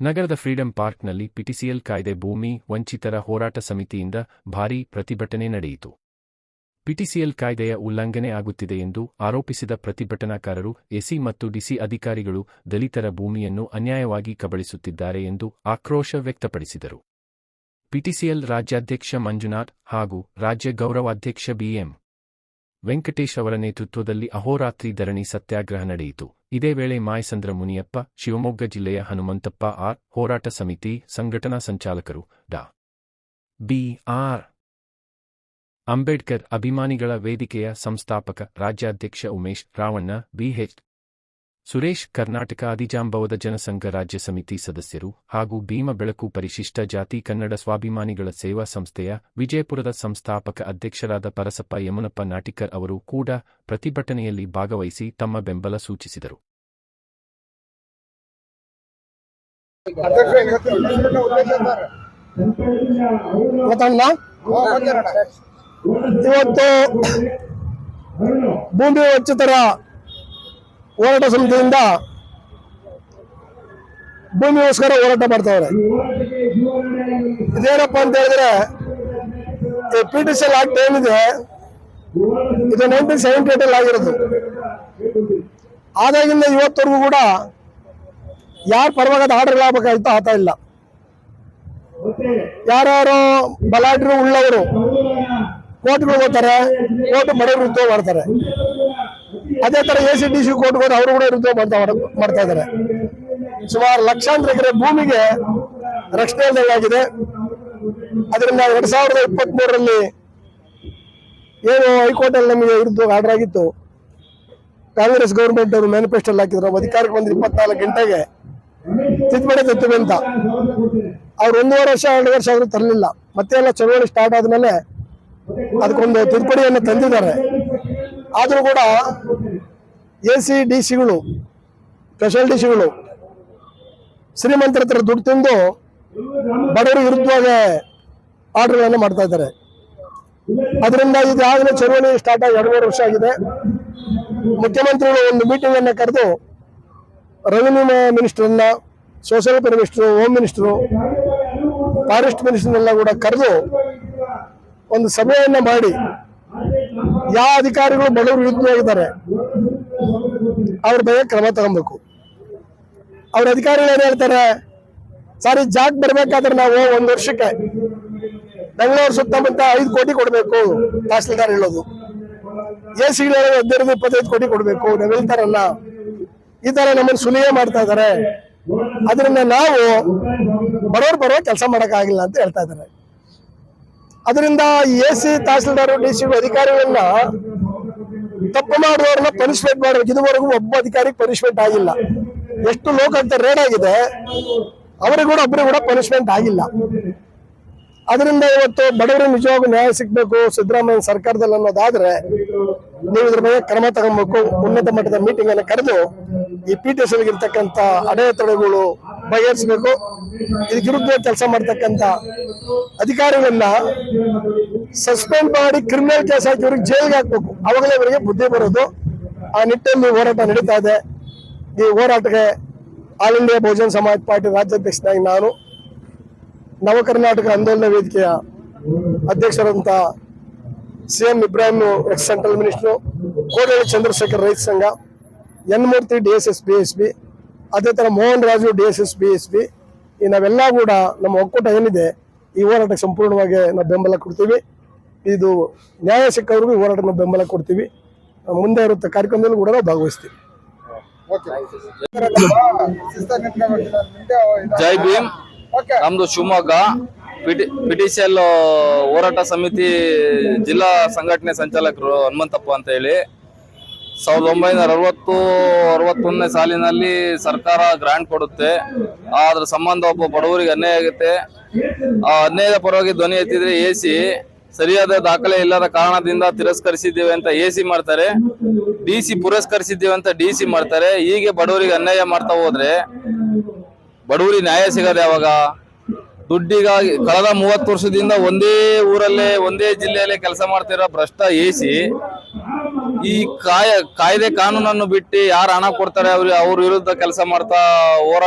ನಗರದ ಫ್ರೀಡಂ ಪಾರ್ಕ್ನಲ್ಲಿ ಪಿಟಿಸಿಎಲ್ ಕಾಯ್ದೆ ಭೂಮಿ ವಂಚಿತರ ಹೋರಾಟ ಸಮಿತಿಯಿಂದ ಭಾರೀ ಪ್ರತಿಭಟನೆ ನಡೆಯಿತು. ಪಿಟಿಸಿಎಲ್ ಕಾಯ್ದೆಯ ಉಲ್ಲಂಘನೆ ಆಗುತ್ತಿದೆ ಎಂದು ಆರೋಪಿಸಿದ ಪ್ರತಿಭಟನಾಕಾರರು ಎಸಿ ಮತ್ತು ಡಿಸಿ ಅಧಿಕಾರಿಗಳು ದಲಿತರ ಭೂಮಿಯನ್ನು ಅನ್ಯಾಯವಾಗಿ ಕಬಳಿಸುತ್ತಿದ್ದಾರೆ ಎಂದು ಆಕ್ರೋಶ ವ್ಯಕ್ತಪಡಿಸಿದರು. ಪಿಟಿಸಿಎಲ್ ರಾಜ್ಯಾಧ್ಯಕ್ಷ ಮಂಜುನಾಥ್ ಹಾಗೂ ರಾಜ್ಯ ಗೌರವಾಧ್ಯಕ್ಷ ಬಿಎಂ ವೆಂಕಟೇಶ್ ಅವರ ನೇತೃತ್ವದಲ್ಲಿ ಅಹೋರಾತ್ರಿ ಧರಣಿ ಸತ್ಯಾಗ್ರಹ ನಡೆಯಿತು. ಇದೇ ವೇಳೆ ಮಾಯಸಂದ್ರ ಮುನಿಯಪ್ಪ, ಶಿವಮೊಗ್ಗ ಜಿಲ್ಲೆಯ ಹನುಮಂತಪ್ಪ ಆರ್, ಹೋರಾಟ ಸಮಿತಿ ಸಂಘಟನಾ ಸಂಚಾಲಕರು ಡಾ. ಬಿ.ಆರ್. ಅಂಬೇಡ್ಕರ್, ಅಭಿಮಾನಿಗಳ ವೇದಿಕೆಯ ಸಂಸ್ಥಾಪಕ ರಾಜ್ಯಾಧ್ಯಕ್ಷ ಉಮೇಶ್, ರಾವಣ್ಣ, ಬಿ.ಎಚ್. ಸುರೇಶ್, ಕರ್ನಾಟಕ ಆದಿಜಾಂಬವದ ಜನಸಂಘ ರಾಜ್ಯ ಸಮಿತಿ ಸದಸ್ಯರು ಹಾಗೂ ಭೀಮ ಬೆಳಕು ಪರಿಶಿಷ್ಟ ಜಾತಿ ಕನ್ನಡ ಸ್ವಾಭಿಮಾನಿಗಳ ಸೇವಾ ಸಂಸ್ಥೆಯ ವಿಜಯಪುರದ ಸಂಸ್ಥಾಪಕ ಅಧ್ಯಕ್ಷರಾದ ಪರಸಪ್ಪ ಯಮುನಪ್ಪ ನಾಟಿಕರ್ ಅವರು ಕೂಡ ಪ್ರತಿಭಟನೆಯಲ್ಲಿ ಭಾಗವಹಿಸಿ ತಮ್ಮ ಬೆಂಬಲ ಸೂಚಿಸಿದರು. ಇವತ್ತು ಭೂಮಿ ವಂಚಿತರ ಹೋರಾಟ ಸಮಿತಿಯಿಂದ ಭೂಮಿಗೋಸ್ಕರ ಹೋರಾಟ ಮಾಡ್ತಾವ್ರೆ. ಇದೇನಪ್ಪ ಅಂತ ಹೇಳಿದ್ರೆ, ಪಿಟಿಸಿಎಲ್ ಆಕ್ಟ್ ಏನಿದೆ ಇದು 1978 ಆಗಿರೋದು. ಆದಾಗಿಂದ ಇವತ್ತವರೆಗೂ ಕೂಡ ಯಾರು ಪರವಾಗದ ಆರ್ಡರ್ಗಳಾಗಬೇಕಾಗಿತ್ತು ಆಗ್ತಾ ಇಲ್ಲ. ಯಾರು ಬಲಾಢ್ಯರು ಉಳ್ಳವರು ಕೋರ್ಟ್ಗಳು ಹೋಗ್ತಾರೆ, ಕೋರ್ಟ್ ಬಡವರು ಯುದ್ಧ ಮಾಡ್ತಾರೆ. ಅದೇ ತರ ACDC ಕೋರ್ಟ್ಗಳು ಅವರು ಕೂಡ ಯುದ್ಧ ಮಾಡ್ತಾ ಇದ್ದಾರೆ. ಸುಮಾರು ಲಕ್ಷಾಂತರ ಎಕರೆ ಭೂಮಿಗೆ ರಕ್ಷಣೆ ಇಲ್ಲದಾಗಿದೆ. ಅದರಿಂದ 2023ರಲ್ಲಿ ಏನು ಹೈಕೋರ್ಟ್ ಅಲ್ಲಿ ನಮಗೆ ವಿರುದ್ಧ ಆರ್ಡರ್ ಆಗಿತ್ತು, ಕಾಂಗ್ರೆಸ್ ಗೌರ್ಮೆಂಟ್ ಅವರು ಮ್ಯಾನಿಫೆಸ್ಟೋ ಹಾಕಿದ್ರು. ನಾವು ಅಧಿಕಾರಕ್ಕೆ ಬಂದು 24 ಗಂಟೆಗೆ ತಿದ್ದುಪಡಿ ತರ್ತೀವಿ ಅಂತ. ಅವ್ರು 1.5 ವರ್ಷ 2 ವರ್ಷ ಆದ್ರೂ ತರಲಿಲ್ಲ. ಮತ್ತೆ ಎಲ್ಲ ಚಳವಳಿ ಸ್ಟಾರ್ಟ್ ಆದ್ಮೇಲೆ ಅದಕ್ಕೊಂದು ತಿದ್ದುಪಡಿಯನ್ನು ತಂದಿದ್ದಾರೆ. ಆದರೂ ಕೂಡ ACDCಗಳು, ಸ್ಪೆಷಲ್ ಡಿಸಿಗಳು ಶ್ರೀಮಂತರ ಹತ್ರ ದುಡ್ಡು ತಿಂದು ಬಡವರ ವಿರುದ್ಧವಾಗಿ ಆರ್ಡರ್ಗಳನ್ನು ಮಾಡ್ತಾ ಇದ್ದಾರೆ. ಅದರಿಂದ ಇದಾಗಲೇ ಚಳವಳಿ ಸ್ಟಾರ್ಟ್ ಆಗಿ 2.5 ವರ್ಷ ಆಗಿದೆ. ಮುಖ್ಯಮಂತ್ರಿಗಳು ಒಂದು ಮೀಟಿಂಗ್ ಅನ್ನು ಕರೆದು ರೆವಿನ್ಯೂ ಮಿನಿಸ್ಟರ್ನ, social minister, home minister, forest ಮಿನಿಸ್ಟರ್ನೆಲ್ಲ ಕೂಡ ಕರೆದು ಒಂದು ಸಭೆಯನ್ನ ಮಾಡಿ ಯಾವ ಅಧಿಕಾರಿಗಳು ಬಡವರು ವಿರುದ್ಧವಾಗಿದ್ದಾರೆ ಅವ್ರ ಬಗ್ಗೆ ಕ್ರಮ ತಗೊಬೇಕು. ಅವ್ರ ಅಧಿಕಾರಿಗಳು ಏನ್ ಹೇಳ್ತಾರೆ, ಸಾರಿ ಜಾಗ್ ಬರ್ಬೇಕಾದ್ರೆ ನಾವು 1 ವರ್ಷಕ್ಕೆ ಬೆಂಗಳೂರು ಸುತ್ತಮುತ್ತ 5 ಕೋಟಿ ಕೊಡ್ಬೇಕು, ತಹಸೀಲ್ದಾರ್ ಹೇಳೋದು. ACಗಳು 15-25 ಕೋಟಿ ಕೊಡ್ಬೇಕು, ನಾವು ಹೇಳ್ತಾರಲ್ಲ, ಈ ತರ ನಮ್ಮನ್ನು ಸುಲಿಗೆ ಮಾಡ್ತಾ ಇದ್ದಾರೆ. ಅದರಿಂದ ನಾವು ಬಡವರು ಬರೋ ಕೆಲಸ ಮಾಡಕ್ಕಾಗಿಲ್ಲ ಅಂತ ಹೇಳ್ತಾ ಇದ್ದಾರೆ. ಅದರಿಂದ AC, ತಹಸೀಲ್ದಾರ್, DC ಅಧಿಕಾರಿಗಳನ್ನ ತಪ್ಪು ಮಾಡುವವ್ರನ್ನ ಪನಿಷ್ಮೆಂಟ್ ಮಾಡಬೇಕು. ಇದುವರೆಗೂ ಒಬ್ಬ ಅಧಿಕಾರಿ ಪನಿಷ್ಮೆಂಟ್ ಆಗಿಲ್ಲ. ಎಷ್ಟು ಲೋಕಾಯುಕ್ತ ರೇಡ್ ಆಗಿದೆ, ಅವರಿಗೂ ಕೂಡ ಒಬ್ಬರಿಗೂ ಕೂಡ ಪನಿಷ್ಮೆಂಟ್ ಆಗಿಲ್ಲ. ಅದರಿಂದ ಇವತ್ತು ಬಡವರಿಗೆ ನಿಜವಾಗೂ ನ್ಯಾಯ ಸಿಗ್ಬೇಕು ಸಿದ್ದರಾಮಯ್ಯ ಸರ್ಕಾರದಲ್ಲಿ ಅನ್ನೋದಾದ್ರೆ ನೀವು ಇದ್ರ ಬಗ್ಗೆ ಕ್ರಮ ತಗೊಬೇಕು. ಉನ್ನತ ಮಟ್ಟದ ಮೀಟಿಂಗ್ ಅನ್ನು ಕರೆದು ಈ ಪಿಟಿಸಿಎಲ್ ಇರ್ತಕ್ಕಂಥ ಅಡೆತಡೆಗಳು ಬಗೆಹರಿಸಬೇಕು. ಇದಕ್ಕೆ ವಿರುದ್ಧ ಕೆಲಸ ಮಾಡ್ತಕ್ಕಂಥ ಅಧಿಕಾರಿಗಳನ್ನ ಸಸ್ಪೆಂಡ್ ಮಾಡಿ ಕ್ರಿಮಿನಲ್ ಕೇಸ್ ಹಾಕಿ ಇವ್ರಿಗೆ ಜೈಲಿಗೆ ಹಾಕ್ಬೇಕು. ಅವಾಗಲೇ ಇವರಿಗೆ ಬುದ್ಧಿ ಬರೋದು. ಆ ನಿಟ್ಟಿನಲ್ಲಿ ಹೋರಾಟ ನಡೀತಾ ಇದೆ. ಈ ಹೋರಾಟಕ್ಕೆ ಆಲ್ ಇಂಡಿಯಾ ಬಹುಜನ ಸಮಾಜ ಪಾರ್ಟಿ ರಾಜ್ಯಾಧ್ಯಕ್ಷನಾಗಿ ನಾನು, ನವ ಕರ್ನಾಟಕ ಆಂದೋಲನ ವೇದಿಕೆಯ ಅಧ್ಯಕ್ಷರಂತ CM Ibrahim, ex central minister, Kodalli Chandrashekar ರೈತ ಸಂಘ, ಎನ್ ಮೂರ್ತಿ DSS BSB, ಅದೇ ತರ ಮೋಹನ್ ರಾಜು DSS BSB, ಈ ನಾವೆಲ್ಲ ಕೂಡ ನಮ್ಮ ಒಕ್ಕೂಟ ಏನಿದೆ ಈ ಹೋರಾಟಕ್ಕೆ ಸಂಪೂರ್ಣವಾಗಿ ನಾವು ಬೆಂಬಲ ಕೊಡ್ತೀವಿ. ಇದು ನ್ಯಾಯ ಸಿಕ್ಕವ್ರಿಗೂ ಈ ಹೋರಾಟಕ್ಕೆ ಬೆಂಬಲ ಕೊಡ್ತೀವಿ. ಮುಂದೆ ಇರುತ್ತೆ ಕಾರ್ಯಕ್ರಮದಲ್ಲಿ ಕೂಡ ನಾವು ಭಾಗವಹಿಸ್ತೀವಿ. ಜೈ ಭೀಮ್. ನಮ್ದು ಶಿವಮೊಗ್ಗ ಪಿಟಿಸಿಎಲ್ ಹೋರಾಟ ಸಮಿತಿ ಜಿಲ್ಲಾ ಸಂಘಟನೆ ಸಂಚಾಲಕರು ಹನುಮಂತಪ್ಪ ಅಂತ ಹೇಳಿ. 1961ನೇ ಸಾಲಿನಲ್ಲಿ ಸರ್ಕಾರ ಗ್ರಾಂಟ್ ಕೊಡುತ್ತೆ. ಅದ್ರ ಸಂಬಂಧ ಒಬ್ಬ ಬಡವರಿಗೆ ಅನ್ಯಾಯ ಆಗುತ್ತೆ. ಆ ಅನ್ಯಾಯದ ಪರವಾಗಿ ಧ್ವನಿ ಎತ್ತಿದ್ರೆ AC ಸರಿಯಾದ ದಾಖಲೆ ಇಲ್ಲದ ಕಾರಣದಿಂದ ತಿರಸ್ಕರಿಸಿದ್ದೇವೆ ಅಂತ AC ಮಾಡ್ತಾರೆ, DC ಪುರಸ್ಕರಿಸಿದ್ದೇವೆ ಅಂತ DC ಮಾಡ್ತಾರೆ. ಹೀಗೆ ಬಡವರಿಗೆ ಅನ್ಯಾಯ ಮಾಡ್ತಾ ಹೋದ್ರೆ ಬಡವರಿಗೆ ನ್ಯಾಯ ಸಿಗದೆ ಯಾವಾಗ? ದುಡ್ಡಿಗಾಗಿ ಕಳೆದ 30 ವರ್ಷದಿಂದ ಒಂದೇ ಊರಲ್ಲೇ ಒಂದೇ ಜಿಲ್ಲೆಯಲ್ಲೇ ಕೆಲಸ ಮಾಡ್ತಿರೋ ಭ್ರಷ್ಟ AC ಈ ಕಾಯ್ದೆ ಕಾನೂನನ್ನು ಬಿಟ್ಟು ಯಾರು ಹಣ ಕೊಡ್ತಾರೆ ಅವ್ರ ವಿರುದ್ಧ ಕೆಲಸ ಮಾಡ್ತಾ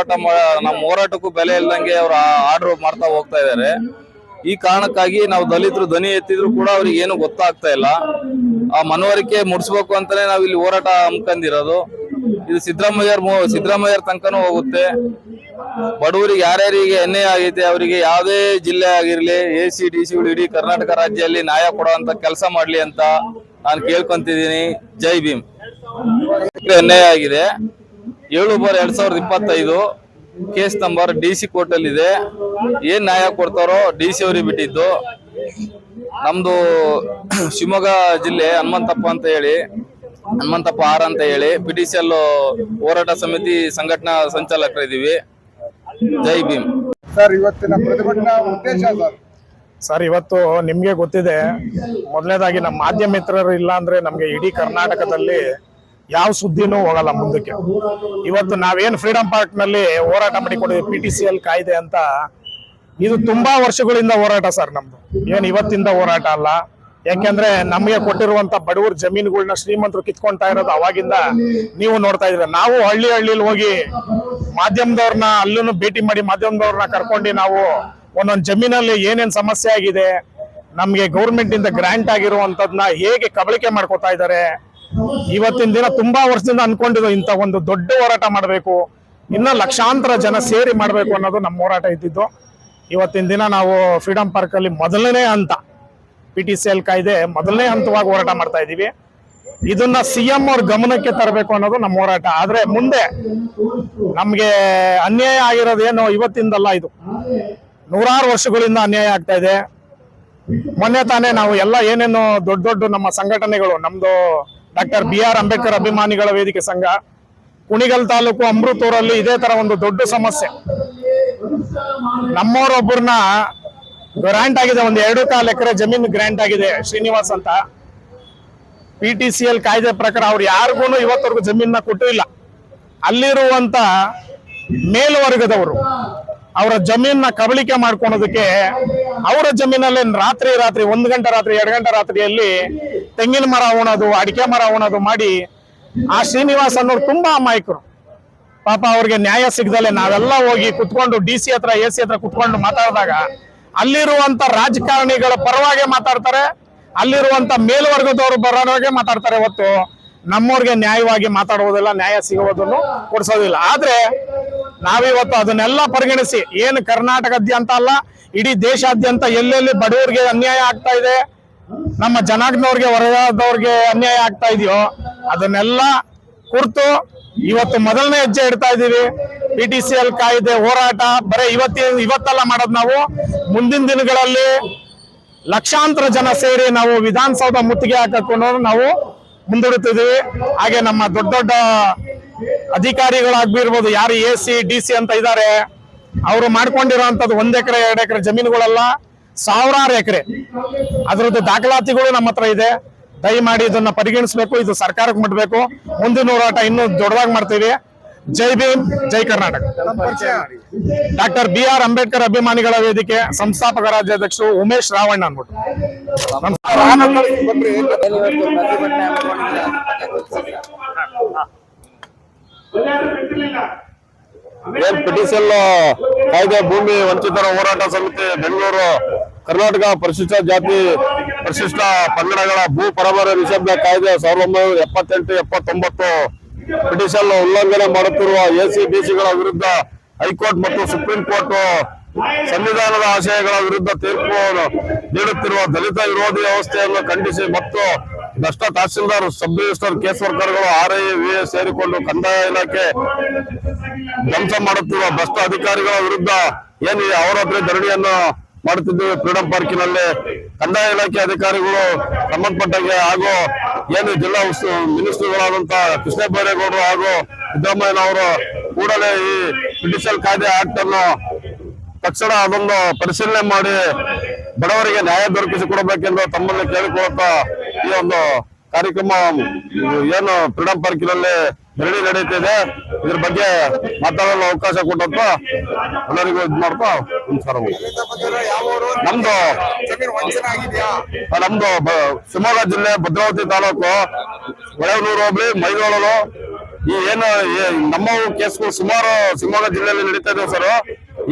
ನಮ್ಮ ಹೋರಾಟಕ್ಕೂ ಬೆಲೆ ಇಲ್ದಂಗೆ ಅವ್ರು ಆರ್ಡರ್ ಮಾಡ್ತಾ ಹೋಗ್ತಾ ಇದ್ದಾರೆ. ಈ ಕಾರಣಕ್ಕಾಗಿ ನಾವು ದಲಿತರು ಧ್ವನಿ ಎತ್ತಿದ್ರು ಕೂಡ ಅವ್ರಿಗೆ ಏನು ಗೊತ್ತಾಗ್ತಾ ಇಲ್ಲ. ಆ ಮನವರಿಕೆ ಮೂಡಿಸ್ಬೇಕು ಅಂತಾನೆ ನಾವ್ ಇಲ್ಲಿ ಹೋರಾಟ ಹಮ್ಮಿಕೊಂಡಿರೋದು. ಇದು ಸಿದ್ದರಾಮಯ್ಯರ ತನಕನೂ ಹೋಗುತ್ತೆ. ಬಡವರಿಗೆ ಯಾರ್ಯಾರಿಗೆ ಅನ್ಯಾಯ ಆಗೈತೆ ಅವರಿಗೆ ಯಾವುದೇ ಜಿಲ್ಲೆ ಆಗಿರ್ಲಿ, AC DC ಇಡೀ ಕರ್ನಾಟಕ ರಾಜ್ಯದಲ್ಲಿ ನ್ಯಾಯ ಕೊಡುವಂತ ಕೆಲಸ ಮಾಡ್ಲಿ ಅಂತ ನಾನು ಕೇಳ್ಕೊಂತಿದ್ದೀನಿ. ಜೈ ಭೀಮ್. ಅನ್ಯಾಯ ಆಗಿದೆ. 7/2025 ಕೇಸ್ ನಂಬರ್ DC ಕೋರ್ಟ್ ಅಲ್ಲಿ ಇದೆ. ಏನ್ ನ್ಯಾಯ ಕೊಡ್ತಾರೋ DC ಅವ್ರಿಗೆ ಬಿಟ್ಟಿದ್ದು. ನಮ್ದು ಶಿವಮೊಗ್ಗ ಜಿಲ್ಲೆ ಹನುಮಂತಪ್ಪ ಆರ್ ಅಂತ ಹೇಳಿ PTCL ಹೋರಾಟ ಸಮಿತಿ ಸಂಘಟನಾ ಸಂಚಾಲಕರಿದ್ದೀವಿ. ಜೈ ಭೀಮ್. ಸರ್, ಇವತ್ತಿನ ಪ್ರತಿಭಟನಾ ಉದ್ದೇಶ ಸರ್, ಇವತ್ತು ನಿಮ್ಗೆ ಗೊತ್ತಿದೆ, ಮೊದಲನೇದಾಗಿ ನಮ್ಮ ಮಾಧ್ಯಮ ಮಿತ್ರರು ಇಲ್ಲ ಅಂದ್ರೆ ನಮ್ಗೆ ಇಡೀ ಕರ್ನಾಟಕದಲ್ಲಿ ಯಾವ ಸುದ್ದಿನೂ ಹೋಗಲ್ಲ ಮುಂದಕ್ಕೆ. ಇವತ್ತು ನಾವೇನ್ ಫ್ರೀಡಂ ಪಾರ್ಕ್ ನಲ್ಲಿ ಹೋರಾಟ ಮಾಡಿಕೊಂಡಿದ್ವಿ PTCL ಕಾಯ್ದೆ ಅಂತ, ಇದು ತುಂಬಾ ವರ್ಷಗಳಿಂದ ಹೋರಾಟ ಸರ್ ನಮ್ದು. ಏನ್ ಇವತ್ತಿಂದ ಹೋರಾಟ ಅಲ್ಲ. ಯಾಕೆಂದ್ರೆ ನಮಗೆ ಕೊಟ್ಟಿರುವಂತ ಬಡವರ ಜಮೀನುಗಳನ್ನ ಶ್ರೀಮಂತರು ಕಿತ್ಕೊಂತಾ ಇರೋದು ಅವಾಗಿಂದ ನೀವು ನೋಡ್ತಾ ಇದ್ರೆ. ನಾವು ಹಳ್ಳಿಲಿ ಹೋಗಿ ಮಾಧ್ಯಮದವ್ರನ್ನ ಅಲ್ಲೂ ಭೇಟಿ ಮಾಡಿ ಮಾಧ್ಯಮದವ್ರನ್ನ ಕರ್ಕೊಂಡು ನಾವು ಒಂದೊಂದು ಜಮೀನಲ್ಲಿ ಏನೇನ್ ಸಮಸ್ಯೆ ಆಗಿದೆ, ನಮ್ಗೆ ಗೌರ್ಮೆಂಟ್ ಇಂದ ಗ್ರಾಂಟ್ ಆಗಿರುವಂತದ್ನ ಹೇಗೆ ಕಬಳಿಕೆ ಮಾಡ್ಕೋತಾ ಇದ್ದಾರೆ. ಇವತ್ತಿನ ದಿನ ತುಂಬಾ ವರ್ಷದಿಂದ ಅನ್ಕೊಂಡಿದ್ದು ಇಂಥ ಒಂದು ದೊಡ್ಡ ಹೋರಾಟ ಮಾಡಬೇಕು, ಇನ್ನ ಲಕ್ಷಾಂತರ ಜನ ಸೇರಿ ಮಾಡಬೇಕು ಅನ್ನೋದು ನಮ್ಮ ಹೋರಾಟ ಇದ್ದಿದ್ದು. ಇವತ್ತಿನ ದಿನ ನಾವು ಫ್ರೀಡಂ ಪಾರ್ಕ್ ಅಲ್ಲಿ ಮೊದಲನೇ ಹಂತ PTCL ಕಾಯ್ದೆ ಮೊದಲನೇ ಹಂತವಾಗಿ ಹೋರಾಟ ಮಾಡ್ತಾ ಇದೀವಿ. ಇದನ್ನ CM ಅವ್ರ ಗಮನಕ್ಕೆ ತರಬೇಕು ಅನ್ನೋದು ನಮ್ಮ ಹೋರಾಟ. ಆದ್ರೆ ಮುಂದೆ ನಮ್ಗೆ ಅನ್ಯಾಯ ಆಗಿರೋದೇನು ಇವತ್ತಿಂದಲ್ಲ, ಇದು ನೂರಾರು ವರ್ಷಗಳಿಂದ ಅನ್ಯಾಯ ಆಗ್ತಾ ಇದೆ. ಮೊನ್ನೆ ತಾನೇ ನಾವು ಎಲ್ಲ ಏನೇನು ದೊಡ್ಡ ನಮ್ಮ ಸಂಘಟನೆಗಳು, ನಮ್ದು ಡಾಕ್ಟರ್ BR ಅಂಬೇಡ್ಕರ್ ಅಭಿಮಾನಿಗಳ ವೇದಿಕೆ ಸಂಘ, ಕುಣಿಗಲ್ ತಾಲೂಕು ಅಮೃತೂರಲ್ಲಿ ಇದೇ ತರ ಒಂದು ದೊಡ್ಡ ಸಮಸ್ಯೆ. ನಮ್ಮವರೊಬ್ಬರನ್ನ ಗ್ರಾಂಟ್ ಆಗಿದೆ, ಒಂದು 2.25 ಎಕರೆ ಜಮೀನು ಗ್ರಾಂಟ್ ಆಗಿದೆ, ಶ್ರೀನಿವಾಸ್ ಅಂತ. PTCL ಕಾಯ್ದೆ ಪ್ರಕಾರ ಅವ್ರು ಯಾರಿಗೂ ಇವತ್ತವರೆಗೂ ಜಮೀನ ಕೊಟ್ಟಿಲ್ಲ. ಅಲ್ಲಿರುವಂತ ಮೇಲ್ವರ್ಗದವರು ಅವರ ಜಮೀನ ಕಬಳಿಕೆ ಮಾಡ್ಕೊಳೋದಕ್ಕೆ ಅವರ ಜಮೀನಲ್ಲಿ ರಾತ್ರಿ 1 ಗಂಟೆ ರಾತ್ರಿ 2 ಗಂಟೆ ರಾತ್ರಿಯಲ್ಲಿ ತೆಂಗಿನ ಮರ ಉಣೋದು, ಅಡಿಕೆ ಮರ ಉಣೋದು ಮಾಡಿ ಆ ಶ್ರೀನಿವಾಸ್ ಅನ್ನೋರು ತುಂಬಾ ಅಮಾಯಕರು. ಪಾಪ ಅವ್ರಿಗೆ ನ್ಯಾಯ ಸಿಗದಲ್ಲೇ ನಾವೆಲ್ಲ ಹೋಗಿ ಕುತ್ಕೊಂಡು DC ಹತ್ರ AC ಹತ್ರ ಕುತ್ಕೊಂಡು ಮಾತಾಡಿದಾಗ ಅಲ್ಲಿರುವಂತ ರಾಜಕಾರಣಿಗಳ ಪರವಾಗಿ ಮಾತಾಡ್ತಾರೆ, ಅಲ್ಲಿರುವಂತ ಮೇಲ್ವರ್ಗದವರು ಬರೋರಿಗೆ ಮಾತಾಡ್ತಾರೆ. ಹೊತ್ತು ನಮ್ಮವ್ರಿಗೆ ನ್ಯಾಯವಾಗಿ ಮಾತಾಡುವುದಿಲ್ಲ, ನ್ಯಾಯ ಸಿಗುವುದನ್ನು ಕೊಡಿಸೋದಿಲ್ಲ. ಆದ್ರೆ ನಾವಿವತ್ತು ಅದನ್ನೆಲ್ಲ ಪರಿಗಣಿಸಿ, ಏನು ಕರ್ನಾಟಕದಾದ್ಯಂತ ಅಲ್ಲ, ಇಡೀ ದೇಶಾದ್ಯಂತ ಎಲ್ಲೆಲ್ಲಿ ಬಡವರಿಗೆ ಅನ್ಯಾಯ ಆಗ್ತಾ ಇದೆ, ನಮ್ಮ ಜನಾಂಗದವ್ರಿಗೆ ಹೊರದವ್ರಿಗೆ ಅನ್ಯಾಯ ಆಗ್ತಾ ಇದೆಯೋ ಅದನ್ನೆಲ್ಲ ಕುರಿತು ಇವತ್ತು ಮೊದಲನೇ ಹೆಜ್ಜೆ ಇಡ್ತಾ ಇದೀವಿ. PTCL ಕಾಯ್ದೆ ಹೋರಾಟ ಬರೀ ಇವತ್ತಲ್ಲ ಮಾಡೋದು. ನಾವು ಮುಂದಿನ ದಿನಗಳಲ್ಲಿ ಲಕ್ಷಾಂತರ ಜನ ಸೇರಿ ನಾವು ವಿಧಾನಸೌಧ ಮುತ್ತಿಗೆ ಹಾಕಕ್ಕೂ ನಾವು ಮುಂದೂಡುತ್ತಿದ್ದೀವಿ. ಹಾಗೆ ನಮ್ಮ ದೊಡ್ಡ ಅಧಿಕಾರಿಗಳಾಗಿರ್ಬೋದು, ಯಾರು AC DC ಅಂತ ಇದ್ದಾರೆ, ಅವರು ಮಾಡ್ಕೊಂಡಿರೋಂಥದ್ದು 1 ಎಕರೆ 2 ಎಕರೆ ಜಮೀನುಗಳೆಲ್ಲ ಸಾವಿರಾರು ಎಕರೆ. ಅದರದ್ದು ದಾಖಲಾತಿಗಳು ನಮ್ಮ ಹತ್ರ ಇದೆ. ದಯಮಾಡಿ ಇದನ್ನ ಪರಿಗಣಿಸಬೇಕು, ಇದು ಸರ್ಕಾರಕ್ಕೆ ಮುಟ್ಟಬೇಕು. ಮುಂದಿನ ಹೋರಾಟ ಇನ್ನೂ ದೊಡ್ಡದಾಗಿ ಮಾಡ್ತೀವಿ. ಜೈ ಭೀಮ್, ಜೈ ಕರ್ನಾಟಕ. ಡಾಕ್ಟರ್ BR ಅಂಬೇಡ್ಕರ್ ಅಭಿಮಾನಿಗಳ ವೇದಿಕೆ ಸಂಸ್ಥಾಪಕ ರಾಜ್ಯಾಧ್ಯಕ್ಷರು ಉಮೇಶ್ ರಾವಣ್ಣ ಅನ್ಬಿಟ್ಟು. PTCL ಕಾಯ್ದೆ ಭೂಮಿ ವಂಚಿತರ ಹೋರಾಟ ಸಮಿತಿ ಬೆಂಗಳೂರು ಕರ್ನಾಟಕ ಪರಿಶಿಷ್ಟ ಜಾತಿ ಪರಿಶಿಷ್ಟ ಪಂಗಡಗಳ ಭೂ ಪರಬರ ನಿಷೇಧ ಕಾಯ್ದೆ 1978-79 PTCL ಉಲ್ಲಂಘನೆ ಮಾಡುತ್ತಿರುವ AC DCಗಳ ವಿರುದ್ಧ ಹೈಕೋರ್ಟ್ ಮತ್ತು ಸುಪ್ರೀಂ ಕೋರ್ಟ್ ಸಂವಿಧಾನದ ಆಶಯಗಳ ವಿರುದ್ಧ ತೀರ್ಪು ನೀಡುತ್ತಿರುವ ದಲಿತ ವಿರೋಧಿ ವ್ಯವಸ್ಥೆಯನ್ನು ಖಂಡಿಸಿ ಮತ್ತು ಭ್ರಷ್ಟ ತಹಸೀಲ್ದಾರ್, ಸಬ್ ರಿಜಿಸ್ಟರ್, ಕೇಸ್ ವರ್ಕರ್ಗಳು, RI VA ಸೇರಿಕೊಂಡು ಕಂದಾಯ ಇಲಾಖೆ ಧ್ವಂಸ ಮಾಡುತ್ತಿರುವ ಭ್ರಷ್ಟ ಅಧಿಕಾರಿಗಳ ವಿರುದ್ಧ ಏನು ಅವರೊಬ್ಬರೇ ಧರಣಿಯನ್ನು ಮಾಡುತ್ತಿದ್ದೇವೆ. ಫ್ರೀಡಂ ಪಾರ್ಕಿನಲ್ಲಿ ಕಂದಾಯ ಇಲಾಖೆ ಅಧಿಕಾರಿಗಳು ಸಂಬಂಧಪಟ್ಟಾಗೆ ಹಾಗೂ ಏನು ಜಿಲ್ಲಾ ಮಿನಿಸ್ಟರ್ಗಳಾದಂತ ಕೃಷ್ಣ ಬೈರೇಗೌಡರು ಹಾಗೂ ಸಿದ್ದರಾಮಯ್ಯನವರು ಕೂಡಲೇ ಈ PTCL ಕಾಯ್ದೆ ಆಕ್ಟ್ ಅನ್ನು ತಕ್ಷಣ ಅದನ್ನು ಪರಿಶೀಲನೆ ಮಾಡಿ ಬಡವರಿಗೆ ನ್ಯಾಯ ದೊರಕಿಸಿಕೊಡಬೇಕೆಂದು ತಮ್ಮಲ್ಲಿ ಕೇಳಿಕೊಳ್ಳುತ್ತಾ ಈ ಒಂದು ಕಾರ್ಯಕ್ರಮ ಏನು ಫ್ರೀಡಂ ಪಾರ್ಕಿನಲ್ಲಿ ಧರಣಿ ನಡೀತಿದೆ. ಇದ್ರ ಬಗ್ಗೆ ಮಾತಾಡಲು ಅವಕಾಶ ಕೊಟ್ಟಂತ ಎಲ್ಲರಿಗೂ ಇದು ಮಾಡ್ತಾ ನಮಸ್ಕಾರ. ನಮ್ದು ಶಿವಮೊಗ್ಗ ಜಿಲ್ಲೆ ಭದ್ರಾವತಿ ತಾಲೂಕು ಹೊಳೆನೂರು ಹೋಬಳಿ ಮೈದೋಳಲು ಈ ಏನು ನಮ್ಮವು ಕೇಸ್ಗಳು ಸುಮಾರು ಶಿವಮೊಗ್ಗ ಜಿಲ್ಲೆಯಲ್ಲಿ ನಡೀತಾ ಇದಾವೆ ಸರ್.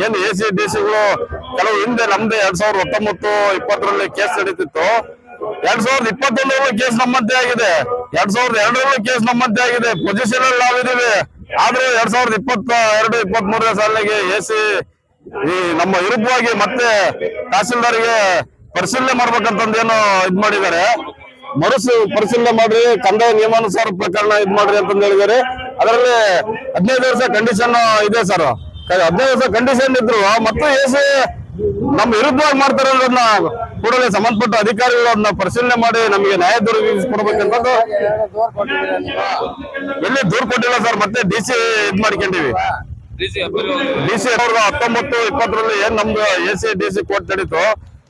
ಏನು AC DC-ಗಳು ಕೆಲವು ಹಿಂದೆ ನಮ್ದು 2019, 2020ರಲ್ಲಿ ಕೇಸ್ ನಡೀತಿತ್ತು. 2021ರಲ್ಲಿ ಕೇಸ್ ನಮ್ಮಂತೆ ಆಗಿದೆ, 2002ರಲ್ಲಿ ಕೇಸ್ ನಮ್ಮಂತೆ ಆಗಿದೆ. ಪೊಸಿಷನ್ ಅಲ್ಲಿ ನಾವಿದ್ದೀವಿ. ಆದ್ರೆ 2022, 23ನೇ ಸಾಲಿಗೆ AC ಈ ನಮ್ಮ ವಿರುದ್ಧವಾಗಿ ಮತ್ತೆ ತಹಸೀಲ್ದಾರ್ಗೆ ಪರಿಶೀಲನೆ ಮಾಡ್ಬೇಕಂತಂದು ಏನು ಇದ್ ಮಾಡಿದ್ದಾರೆ. ಪರಿಶೀಲನೆ ಮಾಡ್ರಿ, ಕಂದಾಯ ನಿಯಮಾನುಸಾರ ಪ್ರಕರಣ ಇದ್ ಮಾಡ್ರಿ ಅಂತಂದು ಹೇಳಿದ್ದಾರೆ. ಅದರಲ್ಲಿ 15 ವರ್ಷ ಕಂಡೀಷನ್ ಇದೆ ಸರ್. 15 ವರ್ಷ ಕಂಡೀಷನ್ ಇದ್ರು ಮತ್ತು AC ನಮ್ಮ ವಿರುದ್ಧವಾಗಿ ಮಾಡ್ತಾರೆ ಅನ್ನೋದನ್ನ ಕೂಡಲೇ ಸಂಬಂಧಪಟ್ಟ ಅಧಿಕಾರಿಗಳು ಅದನ್ನ ಪರಿಶೀಲನೆ ಮಾಡಿ ನಮಗೆ ನ್ಯಾಯ ದೊರಕಿಸ್ಕೊಡ್ಬೇಕಂತಂದು ಎಲ್ಲಿ ದೂರ ಕೊಟ್ಟಿಲ್ಲ ಸರ್. ಮತ್ತೆ DC ಇದ್ ಮಾಡ್ಕೊಂಡಿವಿ. DC 2019, 2020ರಲ್ಲಿ ಏನ್ ನಮ್ದು AC DC ಕೋರ್ಟ್ ನಡೀತು.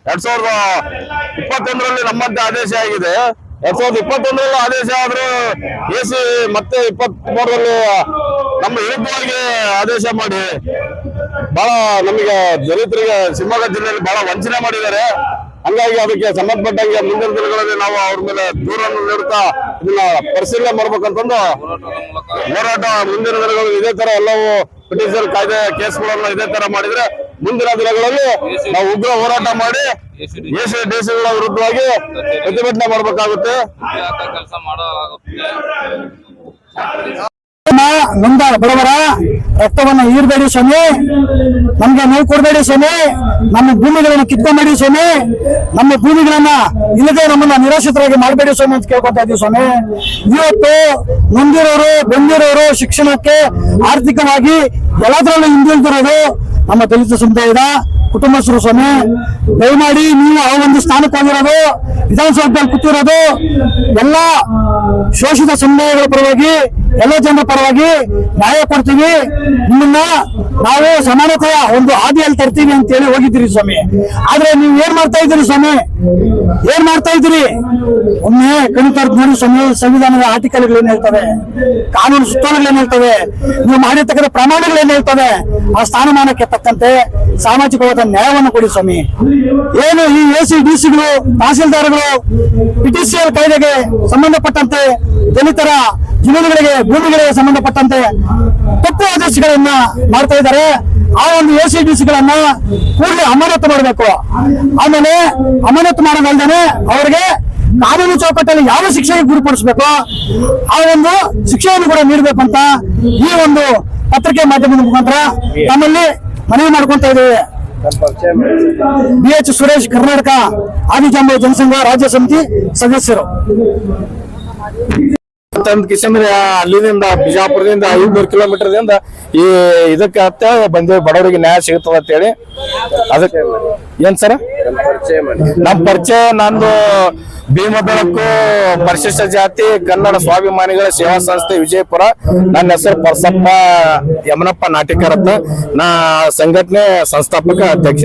2021ರಲ್ಲಿ ನಮ್ಮಂತೆ ಆದೇಶ ಆಗಿದೆ. 2021ರಲ್ಲಿ ಆದೇಶ ಆದ್ರೂ AC ಮತ್ತೆ 23ರಲ್ಲಿ ನಮ್ಮ ವಿರುದ್ಧವಾಗಿ ಆದೇಶ ಮಾಡಿ ಬಹಳ ನಮಗೆ ದಲಿತರಿಗೆ ಶಿವಮೊಗ್ಗ ಜಿಲ್ಲೆಯಲ್ಲಿ ಬಹಳ ವಂಚನೆ ಮಾಡಿದ್ದಾರೆ. ಹಂಗಾಗಿ ಅದಕ್ಕೆ ಸಂಬಂಧಪಟ್ಟಂಗೆ ಮುಂದಿನ ದಿನಗಳಲ್ಲಿ ನಾವು ಅವ್ರ ಮೇಲೆ ದೂರನ್ನು ನೀಡುತ್ತಾ ಇದನ್ನ ಪರಿಶೀಲನೆ ಮಾಡ್ಬೇಕಂತಂದು ಹೋರಾಟ ಮುಂದಿನ ದಿನಗಳು ಇದೇ ತರ ಎಲ್ಲವೂ ಪಿಟಿಷನ್ ಕಾಯ್ದೆ ಕೇಸ್ಗಳನ್ನ ಇದೇ ತರ ಮಾಡಿದ್ರೆ ಮುಂದಿನ ದಿನಗಳಲ್ಲಿ ನಾವು ಉಗ್ರ ಹೋರಾಟ ಮಾಡಿ AC DC-ಗಳ ವಿರುದ್ಧವಾಗಿ ಪ್ರತಿಭಟನೆ ಮಾಡಬೇಕಾಗುತ್ತೆ. ಕೆಲಸ ಮಾಡಲಾಗುತ್ತೆ. ನೊಂದ ಬಡವರ ರಕ್ತವನ್ನ ಹೀರ್ಬೇಡಿ ಸ್ವಾಮಿ, ನಮ್ಗೆ ನೋವು ಕೊಡಬೇಡಿ ಸ್ವಾಮಿ, ನಮ್ಮ ಭೂಮಿಗಳನ್ನ ಕಿತ್ಕೊಂಬೇಡಿ ಸ್ವಾಮಿ, ನಮ್ಮ ಭೂಮಿಗಳನ್ನ ಇಲ್ಲದೆ ನಮ್ಮನ್ನ ನಿರಾಶ್ರಿತರಾಗಿ ಮಾಡಬೇಡಿ ಸ್ವಾಮಿ ಅಂತ ಕೇಳ್ಕೊತಾ ಇದ್ದೀವಿ ಸ್ವಾಮಿ. ಇವತ್ತು ನೊಂದಿರೋರು ಬೆಂದಿರೋರು ಶಿಕ್ಷಣಕ್ಕೆ ಆರ್ಥಿಕವಾಗಿ ಎಲ್ಲದರಲ್ಲೂ ಹಿಂದುಳಿದಿರೋದು ನಮ್ಮ ದಲಿತ ಸಮುದಾಯದ ಕುಟುಂಬಸ್ಥರು ಸ್ವಾಮಿ. ದಯಮಾಡಿ ನೀವು ಆ ಒಂದು ಸ್ಥಾನಕ್ಕೆ ಹೋಗಿರೋದು, ವಿಧಾನಸೌಧದಲ್ಲಿ ಕೂತಿರೋದು ಎಲ್ಲ ಶೋಷಿತ ಸಮುದಾಯಗಳ ಪರವಾಗಿ, ಎಲ್ಲ ಜನರ ಪರವಾಗಿ ನ್ಯಾಯ ಕೊಡ್ತೀವಿ, ನಿಮ್ಮನ್ನ ನಾವು ಸಮಾನತೆಯ ಒಂದು ಹಾದಿಯಲ್ಲಿ ತರ್ತೀವಿ ಅಂತ ಹೇಳಿ ಹೋಗಿದ್ದೀರಿ ಸ್ವಾಮಿ. ಆದ್ರೆ ನೀವು ಏನ್ ಮಾಡ್ತಾ ಇದ್ದೀರಿ ಸ್ವಾಮಿ? ಏನ್ ಮಾಡ್ತಾ ಇದ್ದೀರಿ? ಒಮ್ಮೆ ಕಣಿತ ನೋಡಿ ಸ್ವಾಮಿ, ಸಂವಿಧಾನದ ಆರ್ಟಿಕಲ್ಗಳೇನ್ ಹೇಳ್ತವೆ, ಕಾನೂನು ಸುತ್ತೋಲೆಗಳೇನ್ ಹೇಳ್ತವೆ, ನೀವು ಮಾಡಿರ್ತಕ್ಕಂಥ ಪ್ರಮಾಣಗಳೇನ್ ಹೇಳ್ತವೆ, ಆ ಸ್ಥಾನಮಾನಕ್ಕೆ ತಕ್ಕಂತೆ ಸಾಮಾಜಿಕವಾದ ನ್ಯಾಯವನ್ನು ಕೊಡಿ ಸ್ವಾಮಿ. ಏನು ಈ AC DC-ಗಳು, ತಹಸೀಲ್ದಾರ್ಗಳು PTCL ಕಾಯ್ದೆಗೆ ಸಂಬಂಧಪಟ್ಟಂತೆ ದಲಿತರ ಜಮೀನುಗಳಿಗೆ, ಭೂಮಿಗಳಿಗೆ ಸಂಬಂಧಪಟ್ಟಂತೆ ತಪ್ಪು ಆದೇಶಗಳನ್ನ ಮಾಡ್ತಾ ಇದ್ದಾರೆ. ಆ ಒಂದು AC DC-ಗಳನ್ನ ಕೂಡಲೇ ಅಮಾನತು ಮಾಡಬೇಕು. ಆಮೇಲೆ ಅಮಾನತು ಮಾಡೋದಲ್ದೇನೆ ಅವರಿಗೆ ಕಾನೂನು ಚೌಕಟ್ಟಲ್ಲಿ ಯಾವ ಶಿಕ್ಷೆಗೆ ಗುರಿಪಡಿಸಬೇಕು ಆ ಒಂದು ಶಿಕ್ಷೆಯನ್ನು ಕೂಡ ನೀಡಬೇಕು ಅಂತ ಈ ಒಂದು ಪತ್ರಿಕೆ ಮಾಧ್ಯಮದ ಮುಖಾಂತರ ತಮ್ಮಲ್ಲಿ ಮನವಿ ಮಾಡ್ಕೊಂತ ಇದ್ದೇವೆ. BH ಸುರೇಶ್, ಕರ್ನಾಟಕ ಆದಿಜಾಂಬ ಜನಸಂಘ ರಾಜ್ಯ ಸಮಿತಿ ಸದಸ್ಯರು. ಕಿಶಂದ್ರೆ ಅಲ್ಲಿಂದ ಬಿಜಾಪುರದಿಂದ 500 ಕಿಲೋಮೀಟರ್ದಿಂದ ಈ ಇದಕ್ಕೆ ಹತ್ತ ಬಂದೇವಿ, ಬಡವರಿಗೆ ನ್ಯಾಯ ಸಿಗುತ್ತದ ಅಂತ ಹೇಳಿ. ಅದಕ್ಕೆ ಏನ್ ಸರ್ ನಮ್ ಪರಿಚಯ, ನಂದು ಭೀಮಬೆಳಕು ಪರಿಶಿಷ್ಟ ಜಾತಿ ಕನ್ನಡ ಸ್ವಾಭಿಮಾನಿಗಳ ಸೇವಾ ಸಂಸ್ಥೆ ವಿಜಯಪುರ. ನನ್ನ ಹೆಸರು ಪರಸಪ್ಪ ಯಮನಪ್ಪ ನಾಟಿಕರ್ ಅಂತ, ನಾ ಸಂಘಟನೆ ಸಂಸ್ಥಾಪಕ ಅಧ್ಯಕ್ಷ.